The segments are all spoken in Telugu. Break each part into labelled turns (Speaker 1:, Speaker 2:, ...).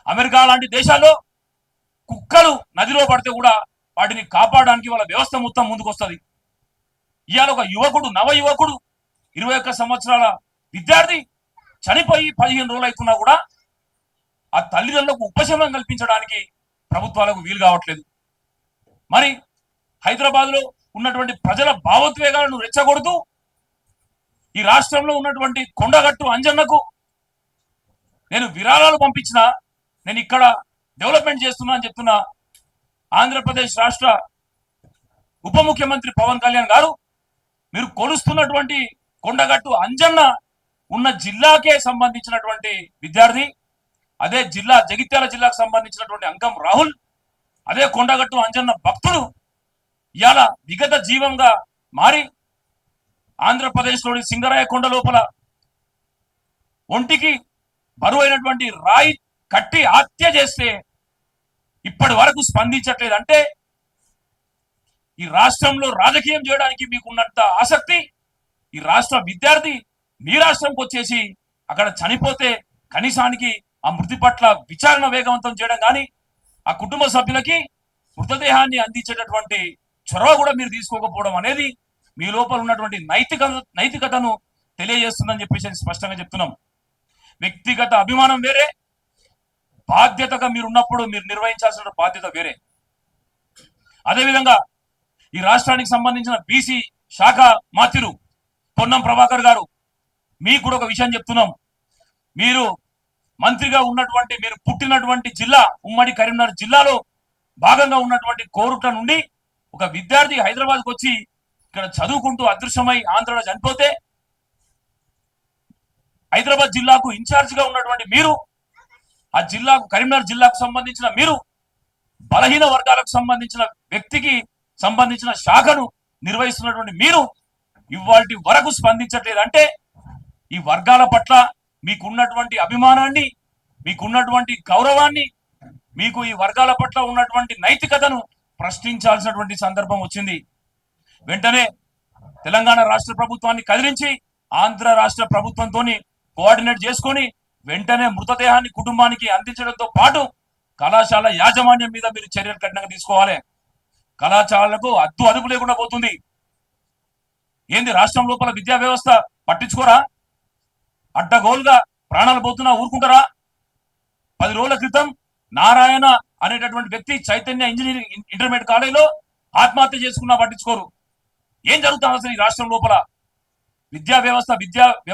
Speaker 1: అమెరికా లాంటి దేశాల్లో కుక్కలు నదిలో పడితే కూడా వాటిని కాపాడడానికి వాళ్ళ వ్యవస్థ మొత్తం ముందుకు వస్తుంది. ఇవాళ ఒక యువకుడు, నవ యువకుడు, 21 సంవత్సరాల విద్యార్థి చనిపోయి 15 రోజులు అవుతున్నా కూడా ఆ తల్లిదండ్రులకు ఉపశమనం కల్పించడానికి ప్రభుత్వాలకు వీలు కావట్లేదు. మరి హైదరాబాద్ లో ఉన్నటువంటి ప్రజల భావోద్వేగాలను రెచ్చగొడుతూ ఈ రాష్ట్రంలో ఉన్నటువంటి కొండగట్టు అంజన్నకు నేను విరాళాలు పంపించిన, నేను ఇక్కడ డెవలప్మెంట్ చేస్తున్నా అని చెప్తున్నా ఆంధ్రప్రదేశ్ రాష్ట్ర ఉప ముఖ్యమంత్రి పవన్ కళ్యాణ్ గారు, మీరు కొలుస్తున్నటువంటి కొండగట్టు అంజన్న ఉన్న జిల్లాకే సంబంధించినటువంటి విద్యార్థి, అదే జిల్లా జగిత్యాల జిల్లాకు సంబంధించినటువంటి అంకం రాహుల్, అదే కొండగట్టు అంజన్న భక్తుడు ఇవాళ విగత జీవంగా మారి ఆంధ్రప్రదేశ్లోని సింగరాయ కొండ లోపల ఒంటికి బరువైనటువంటి రాయి కట్టి హత్య చేస్తే ఇప్పటి వరకు స్పందించట్లేదు. అంటే ఈ రాష్ట్రంలో రాజకీయం చేయడానికి మీకున్నంత ఆసక్తి ఈ రాష్ట్ర విద్యార్థి మీ రాష్ట్రంకి వచ్చేసి అక్కడ చనిపోతే కనీసానికి ఆ మృతి పట్ల విచారణ వేగవంతం చేయడం కానీ ఆ కుటుంబ సభ్యులకి మృతదేహాన్ని అందించేటటువంటి చొరవ కూడా మీరు తీసుకోకపోవడం అనేది మీ లోపల ఉన్నటువంటి నైతికతను తెలియజేస్తుందని చెప్పేసి స్పష్టంగా చెప్తున్నాం. వ్యక్తిగత అభిమానం వేరే, బాధ్యతగా మీరు ఉన్నప్పుడు మీరు నిర్వహించాల్సిన బాధ్యత వేరే. అదేవిధంగా ఈ రాష్ట్రానికి సంబంధించిన బీసీ శాఖ మాత్యులు పొన్నం ప్రభాకర్ గారు, మీకు కూడా ఒక విషయం చెప్తున్నాం. మీరు మంత్రిగా ఉన్నటువంటి, మీరు పుట్టినటువంటి జిల్లా ఉమ్మడి కరీంనగర్ జిల్లాలో భాగంగా ఉన్నటువంటి కోరుట్ల నుండి ఒక విద్యార్థి హైదరాబాద్కి వచ్చి ఇక్కడ చదువుకుంటూ అదృశ్యమై ఆంధ్రలో చనిపోతే హైదరాబాద్ జిల్లాకు ఇన్ఛార్జిగా ఉన్నటువంటి మీరు, ఆ జిల్లాకు కరీంనగర్ జిల్లాకు సంబంధించిన మీరు, బలహీన వర్గాలకు సంబంధించిన వ్యక్తికి సంబంధించిన శాఖను నిర్వహిస్తున్నటువంటి మీరు ఇవాల్టి వరకు స్పందించట్లేదు. అంటే ఈ వర్గాల పట్ల మీకున్నటువంటి అభిమానాన్ని, మీకున్నటువంటి గౌరవాన్ని, మీకు ఈ వర్గాల పట్ల ఉన్నటువంటి నైతికతను ప్రశ్నించాల్సినటువంటి సందర్భం వచ్చింది. వెంటనే తెలంగాణ రాష్ట్ర ప్రభుత్వాన్ని కదిలించి ఆంధ్ర రాష్ట్ర ప్రభుత్వంతో కోఆర్డినేట్ చేసుకొని వెంటనే మృతదేహాన్ని కుటుంబానికి అందించడంతో పాటు కళాశాల యాజమాన్యం మీద మీరు చర్యలు కఠినంగా తీసుకోవాలి. కళాశాలకు అదుపు లేకుండా పోతుంది. ఏంది రాష్ట్రం లోపల విద్యా వ్యవస్థ పట్టించుకోరా? అడ్డగోలుగా ప్రాణాలు పోతున్నా ఊరుకుంటారా? 10 రోజుల క్రితం నారాయణ అనేటటువంటి వ్యక్తి చైతన్య ఇంజనీరింగ్ ఇంటర్మీడియట్ కాలేజీలో ఆత్మహత్య చేసుకున్నా పట్టించుకోరు. ఏం జరుగుతుంది అసలు ఈ రాష్ట్రం లోపల? విద్యా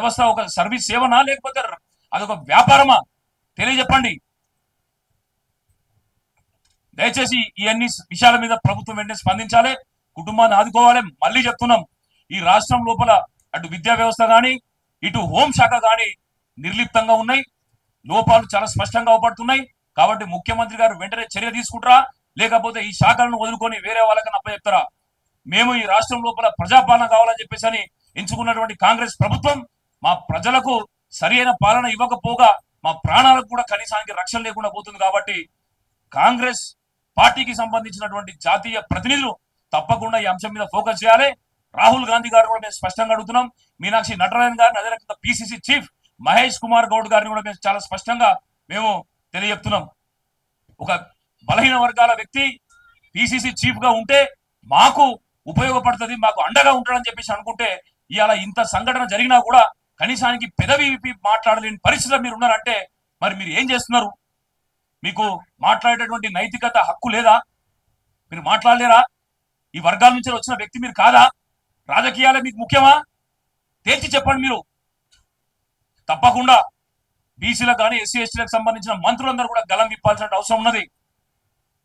Speaker 1: వ్యవస్థ ఒక సర్వీస్ సేవనా లేకపోతే అదొక వ్యాపారమా? తెలియజెప్పండి. దయచేసి ఈ అన్ని విషయాల మీద ప్రభుత్వం వెంటనే స్పందించాలి, కుటుంబాన్ని ఆదుకోవాలి. మళ్ళీ చెప్తున్నాం, ఈ రాష్ట్రం లోపల అటు విద్యా వ్యవస్థ కానీ ఇటు హోంశాఖ కానీ నిర్లిప్తంగా ఉన్నాయి, లోపాలు చాలా స్పష్టంగా అవపడుతున్నాయి. కాబట్టి ముఖ్యమంత్రి గారు వెంటనే చర్య తీసుకుంటారా, లేకపోతే ఈ శాఖలను వదులుకొని వేరే వాళ్ళకన్నా అప్పచెప్తారా? మేము ఈ రాష్ట్రం లోపల ప్రజాపాలన కావాలని చెప్పేసి అని ఎంచుకున్నటువంటి కాంగ్రెస్ ప్రభుత్వం మా ప్రజలకు సరైన పాలన ఇవ్వకపోగా మా ప్రాణాలకు కూడా కనీసానికి రక్షణ లేకుండా పోతుంది. కాబట్టి కాంగ్రెస్ పార్టీకి సంబంధించినటువంటి జాతీయ ప్రతినిధులు తప్పకుండా ఈ అంశం మీద ఫోకస్ చేయాలి. రాహుల్ గాంధీ గారు కూడా మేము స్పష్టంగా అడుగుతున్నాం, మీనాక్షి నటరాజన్ గారిని, అదే రకంగా పిసిసి చీఫ్ మహేష్ కుమార్ గౌడ్ గారిని కూడా మేము చాలా స్పష్టంగా మేము తెలియజెప్తున్నాం. ఒక బలహీన వర్గాల వ్యక్తి పిసిసి చీఫ్ గా ఉంటే మాకు ఉపయోగపడుతుంది, మాకు అండగా ఉంటాడని చెప్పేసి అనుకుంటే ఇవాళ ఇంత సంఘటన జరిగినా కూడా కనీసానికి పెదవి మాట్లాడలేని పరిస్థితిలో మీరు ఉన్నారంటే మరి మీరు ఏం చేస్తున్నారు? మీకు మాట్లాడేటటువంటి నైతికత హక్కు లేదా? మీరు మాట్లాడలేరా? ఈ వర్గాల నుంచి వచ్చిన వ్యక్తి మీరు కాదా? రాజకీయాలే మీకు ముఖ్యమా? తేల్చి చెప్పండి. మీరు తప్పకుండా బీసీలకు కానీ ఎస్సీ ఎస్టీలకు సంబంధించిన మంత్రులందరూ కూడా గలం విప్పాల్సిన అవసరం ఉన్నది.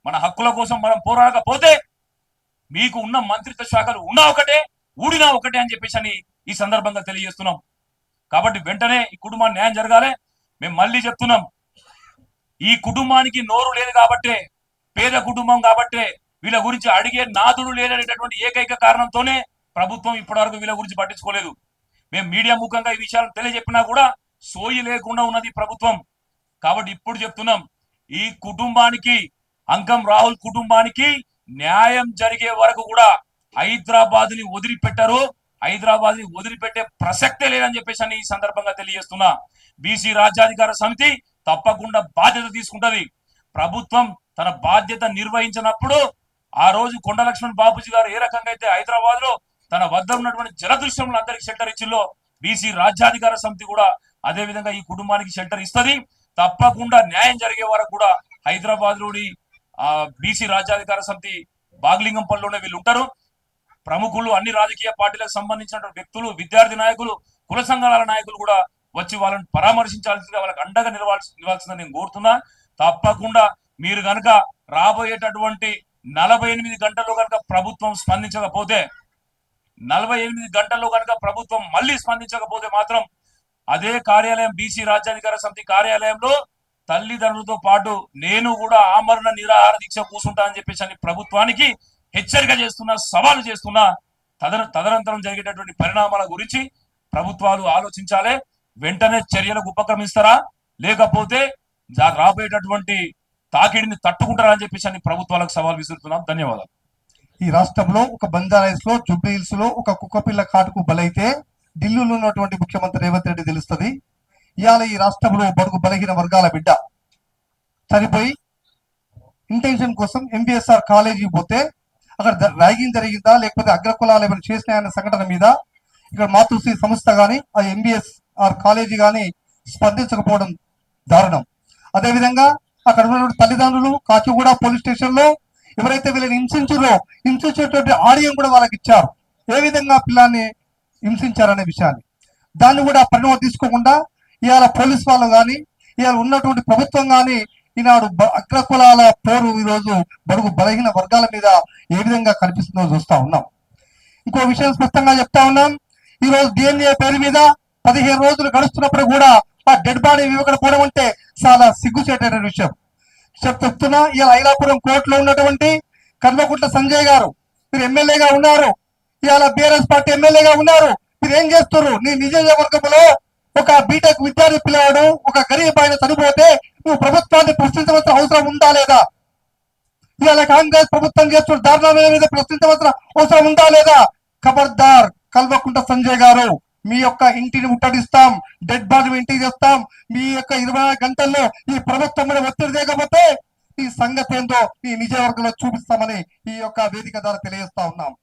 Speaker 1: మన హక్కుల కోసం మనం పోరాడకపోతే మీకు ఉన్న మంత్రిత్వ శాఖలు ఉన్నా ఒకటే, ఊడినా ఒకటే అని చెప్పేసి అని ఈ సందర్భంగా తెలియజేస్తున్నాం. కాబట్టి వెంటనే ఈ కుటుంబానికి న్యాయం జరగాలి. మేము మళ్ళీ చెప్తున్నాం, ఈ కుటుంబానికి నోరు లేదు కాబట్టే, పేద కుటుంబం కాబట్టే వీళ్ళ గురించి అడిగే నాదుడు లేదనేటటువంటి ఏకైక కారణంతోనే ప్రభుత్వం ఇప్పటివరకు వీళ్ళ గురించి పట్టించుకోలేదు. మేము మీడియా ముఖంగా ఈ విషయాలు తెలియజెప్పినా కూడా సోయి లేకుండా ఉన్నది ప్రభుత్వం. కాబట్టి ఇప్పుడు చెప్తున్నాం, ఈ కుటుంబానికి, అంకం రాహుల్ కుటుంబానికి న్యాయం జరిగే వరకు కూడా హైదరాబాద్ ని వదిలిపెట్టారు, హైదరాబాద్ ని వదిలిపెట్టే ప్రసక్తే లేదని చెప్పేసి అని ఈ సందర్భంగా తెలియజేస్తున్నా. బీసీ రాజ్యాధికార సమితి తప్పకుండా బాధ్యత తీసుకుంటది. ప్రభుత్వం తన బాధ్యత నిర్వహించినప్పుడు ఆ రోజు కొండ లక్ష్మణ్ బాబుజీ గారు ఏ రకంగా అయితే హైదరాబాద్ లో తన వద్ద ఉన్నటువంటి జలదృశ్యంలో అందరికి షెల్టర్ ఇచ్చిల్లో బీసీ రాజ్యాధికార సమితి కూడా అదే విధంగా ఈ కుటుంబానికి షెల్టర్ ఇస్తుంది. తప్పకుండా న్యాయం జరిగే వరకు కూడా హైదరాబాద్ లోని బీసీ రాజ్యాధికార సమితి బాగ్లింగంపల్లిలోనే వీళ్ళు ఉంటారు. ప్రముఖులు, అన్ని రాజకీయ పార్టీలకు సంబంధించిన వ్యక్తులు, విద్యార్థి నాయకులు, కుల సంఘాల నాయకులు కూడా వచ్చి వాళ్ళని పరామర్శించాల్సిందిగా, వాళ్ళకి అండగా నిలవాల్సిందని నేను కోరుతున్నా. తప్పకుండా మీరు కనుక రాబోయేటటువంటి 48 గంటల్లో కనుక ప్రభుత్వం స్పందించకపోతే, 48 గంటల్లో కనుక ప్రభుత్వం మళ్ళీ స్పందించకపోతే మాత్రం అదే కార్యాలయం బీసీ రాజ్యాధికార సమితి కార్యాలయంలో తల్లిదండ్రులతో పాటు నేను కూడా ఆమరణ నిరాహార దీక్ష కూర్చుంటా అని చెప్పేసి అని ప్రభుత్వానికి హెచ్చరిక చేస్తున్నా, సవాలు చేస్తున్నా. తదనంతరం జరిగేటటువంటి పరిణామాల గురించి ప్రభుత్వాలు ఆలోచించాలి. వెంటనే చర్యలకు ఉపక్రమిస్తారా, లేకపోతే రాబోయేటటువంటి తాకిడిని తట్టుకుంటారా అని చెప్పేసి అని ప్రభుత్వాలకు సవాల్ విసురుతున్నాం. ధన్యవాదాలు.
Speaker 2: ఈ రాష్ట్రంలో ఒక బంజారాయిల్స్ లో, జూబ్లీ హిల్స్ లో ఒక కుక్కపిల్ల కాటుకు బలైతే ఢిల్లీలో ఉన్నటువంటి ముఖ్యమంత్రి రేవంత్ రెడ్డి తెలుస్తుంది. ఇవాళ ఈ రాష్ట్రంలో బడుగు బలహీన వర్గాల బిడ్డ చనిపోయి ఇంటెన్షన్ కోసం ఎంబీఎస్ఆర్ కాలేజీ పోతే అక్కడ ర్యాగింగ్ జరిగిందా లేకపోతే అగ్రకులాలు ఏమైనా చేసినాయన్న సంఘటన మీద ఇక్కడ మాతృశ్రీ సంస్థ కానీ ఆ ఎంబీఎస్ఆర్ కాలేజీ కానీ స్పందించకపోవడం దారుణం. అదేవిధంగా అక్కడ ఉన్నటువంటి తల్లిదండ్రులు కాచిగూడ పోలీస్ స్టేషన్ లో ఎవరైతే వీళ్ళని హింసించేటువంటి ఆడియో కూడా వాళ్ళకి ఇచ్చారు, ఏ విధంగా పిల్లాన్ని హింసించారనే విషయాన్ని. దాన్ని కూడా పరిణామం తీసుకోకుండా ఇవాళ పోలీస్ వాళ్ళు కానీ ఇవాళ ఉన్నటువంటి ప్రభుత్వం కానీ ఈనాడు అగ్రకులాల పోరు ఈరోజు బడుగు బలహీన వర్గాల మీద ఏ విధంగా కనిపిస్తుందో చూస్తా ఉన్నాం. ఇంకో విషయం స్పష్టంగా చెప్తా ఉన్నాం. ఈ రోజు డిఎన్ఏ పేరు మీద 15 రోజులు గడుస్తున్నప్పుడు కూడా ఆ డెడ్ బాడీ ఇవ్వకపోవడం అంటే చాలా సిగ్గుచేటైన విషయం. చెప్తున్నా, ఇలా ఐలాపురం కోర్టులో ఉన్నటువంటి కల్వకుంట్ల సంజయ్ గారు, మీరు ఎమ్మెల్యేగా ఉన్నారు, ఇవాళ బీఆర్ఎస్ పార్టీ ఎమ్మెల్యేగా ఉన్నారు, మీరు ఏం చేస్తున్నారు? నీ నియోజకవర్గంలో ఒక బీటెక్ విద్యార్థి పిల్లవాడు ఒక గరీబ్ ఆయన చనిపోతే నువ్వు ప్రభుత్వాన్ని ప్రశ్నించవలసిన అవసరం ఉందా లేదా? ఇవాళ కాంగ్రెస్ ప్రభుత్వం చేస్తున్న దారుణాల మీద ప్రశ్నించవలసిన అవసరం ఉందా లేదా? ఖబర్దార్ కల్వకుంట్ల సంజయ్ గారు, మీ యొక్క ఇంటిని ముట్టడిస్తాం, డెడ్ బాడీ ఇంటికి తెస్తాం. మీ యొక్క 24 గంటల్లో ఈ ప్రభుత్వం మీద ఒత్తిడి చేయకపోతే ఈ సంగతి ఏందో ఈ నిజవర్గంలో చూపిస్తామని ఈ యొక్క వేదిక ద్వారా తెలియజేస్తా ఉన్నాం.